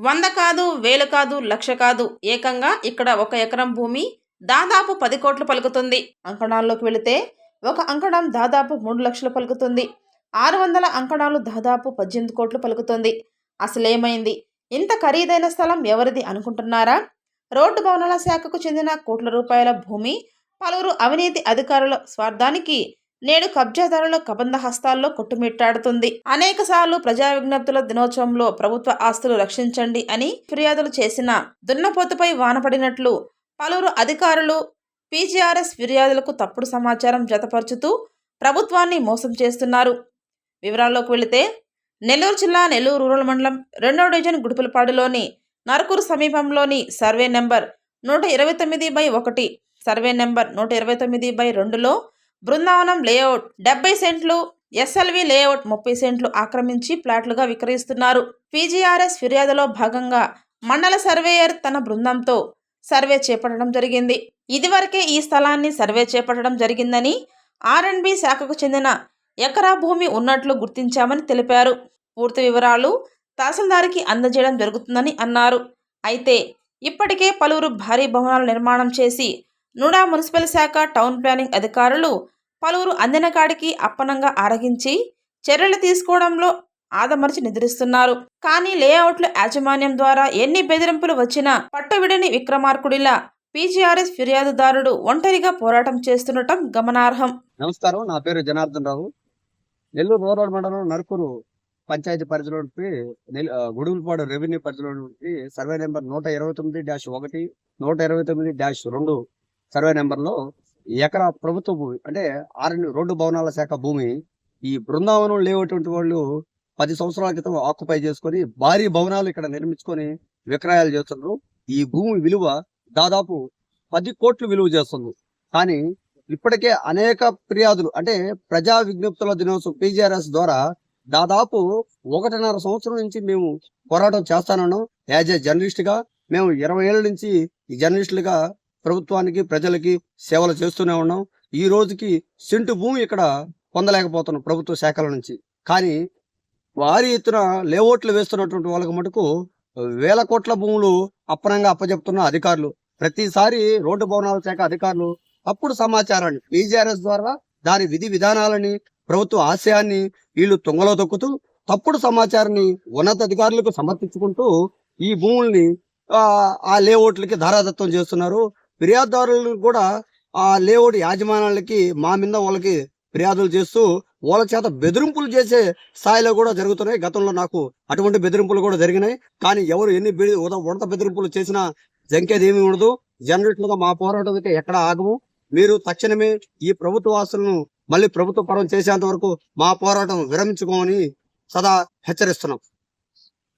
100 కాదు, 1000 కాదు, లక్ష కాదు. ఏకంగా ఇక్కడ 1 ఎకరం భూమి దాదాపు 10 కోట్లు పలుకుతుంది. అంకణాల్లోకి వెళితే ఒక అంకణం దాదాపు 3 లక్షలు పలుకుతుంది. 600 అంకణాలు దాదాపు 18 కోట్లు పలుకుతుంది. అసలేమైంది? ఇంత ఖరీదైన స్థలం ఎవరిది అనుకుంటున్నారా? రోడ్డు భవనాల శాఖకు చెందిన కోట్ల రూపాయల భూమి పలువురు అవినీతి అధికారుల స్వార్థానికి నేడు కబ్జాదారుల కబంధ హస్తాల్లో కొట్టుమిట్టాడుతుంది. అనేక సార్లు ప్రజా విజ్ఞప్తుల దినోత్సవంలో ప్రభుత్వ ఆస్తులు రక్షించండి అని ఫిర్యాదులు చేసిన దున్నపోతుపై వానపడినట్లు పలువురు అధికారులు పీజీఆర్ఎస్ ఫిర్యాదులకు తప్పుడు సమాచారం జతపరుచుతూ ప్రభుత్వాన్ని మోసం చేస్తున్నారు. వివరాల్లోకి వెళితే నెల్లూరు జిల్లా నెల్లూరు రూరల్ మండలం 2వ డివిజన్ గుడిపులపాడులోని నరకూరు సమీపంలోని సర్వే నెంబర్ 129/1 సర్వే నెంబర్ 129/2లో బృందావనం లేఅవుట్ 70 సెంట్లు, ఎస్ఎల్వి లేఅవుట్ 30 సెంట్లు ఆక్రమించి ప్లాట్లుగా విక్రయిస్తున్నారు. పీజీఆర్ఎస్ ఫిర్యాదులో భాగంగా మండల సర్వేయర్ తన బృందంతో సర్వే చేపట్టడం జరిగింది. ఇదివరకే ఈ స్థలాన్ని సర్వే చేపట్టడం జరిగిందని ఆర్ఎండ్బి శాఖకు చెందిన ఎకరా భూమి ఉన్నట్లు గుర్తించామని తెలిపారు. పూర్తి వివరాలు తహసీల్దార్కి అందజేయడం జరుగుతుందని అన్నారు. అయితే ఇప్పటికే పలువురు భారీ భవనాల నిర్మాణం చేసి నూడా మున్సిపల్ శాఖ టౌన్ ప్లానింగ్ అధికారులు పలువురు అందిన కాడికి అప్పనంగా ఆరగించి చర్యలు తీసుకోవడంలో ఆదమర్చి నిద్రిస్తున్నారు. కానీ లేఅవుట్ల యాజమాన్యం ద్వారా ఎన్ని బెదిరింపులు వచ్చినా పట్టువిడని విక్రమార్కుడిలా పీజీఆర్ఎస్ ఫిర్యాదుదారుడు ఒంటరిగా పోరాటం చేస్తుండటం గమనార్హం. నమస్కారం, నా పేరు జనార్దన్ రావు. నెల్లూరు రూరల్ మండలం నరుకూరు పంచాయతీ పరిధిలోకి గుడుగులపాడు రెవెన్యూ పరిధిలోకి సర్వే నెంబర్ 129-1, 129-2 సర్వే నెంబర్లో ఎకరా ప్రభుత్వ భూమి అంటే రోడ్డు భవనాల శాఖ భూమి ఈ బృందావనం లేవటువంటి వాళ్ళు 10 సంవత్సరాల క్రితం ఆక్యుపై చేసుకొని భారీ భవనాలు ఇక్కడ నిర్మించుకొని విక్రయాలు చేస్తున్నారు. ఈ భూమి విలువ దాదాపు 10 కోట్లు విలువ చేస్తుంది. కానీ ఇప్పటికే అనేక ఫిర్యాదులు అంటే ప్రజా విజ్ఞప్తుల దినోత్సవం పీజీఆర్ఎస్ ద్వారా దాదాపు 1.5 సంవత్సరం నుంచి మేము పోరాటం చేస్తానున్నాం. యాజ్ ఏ జర్నలిస్ట్ గా మేము 20 ఏళ్ళ నుంచి ఈ జర్నలిస్టులుగా ప్రభుత్వానికి ప్రజలకి సేవలు చేస్తూనే ఉన్నాం. ఈ రోజుకి సెంటు భూమి ఇక్కడ పొందలేకపోతున్నాం ప్రభుత్వ శాఖల నుంచి. కానీ భారీ ఎత్తున లేఅవుట్లు వేస్తున్నటువంటి వాళ్ళకి మటుకు 1000 కోట్ల భూములు అప్పనంగా అప్పచెప్తున్న అధికారులు ప్రతిసారి రోడ్డు భవనాల శాఖ అధికారులు తప్పుడు సమాచారాన్ని పీజీఆర్ఎస్ ద్వారా దాని విధి విధానాలని ప్రభుత్వ ఆశయాన్ని వీళ్ళు తుంగలో తొక్కుతూ తప్పుడు సమాచారాన్ని ఉన్నతాధికారులకు సమర్పించుకుంటూ ఈ భూముల్ని ఆ లేఅవుట్లకి ధారాదత్తం చేస్తున్నారు. ఫిర్యాదుదారులు కూడా ఆ లేఅవుట్ యాజమాన్యాలకి మా మీద వాళ్ళకి ఫిర్యాదులు చేస్తూ వాళ్ళ చేత బెదిరింపులు చేసే స్థాయిలో కూడా జరుగుతున్నాయి. గతంలో నాకు అటువంటి బెదిరింపులు కూడా జరిగినాయి. కానీ ఎవరు ఎన్ని ఉడత బెదిరింపులు చేసినా జంకేది ఏమీ ఉండదు. జర్నలిస్టులుగా మా పోరాటం అయితే ఎక్కడ ఆగము. మీరు తక్షణమే ఈ ప్రభుత్వ ఆస్తులను మళ్ళీ ప్రభుత్వ పరం చేసేంత వరకు మా పోరాటం విరమించుకోమని సదా హెచ్చరిస్తున్నాం.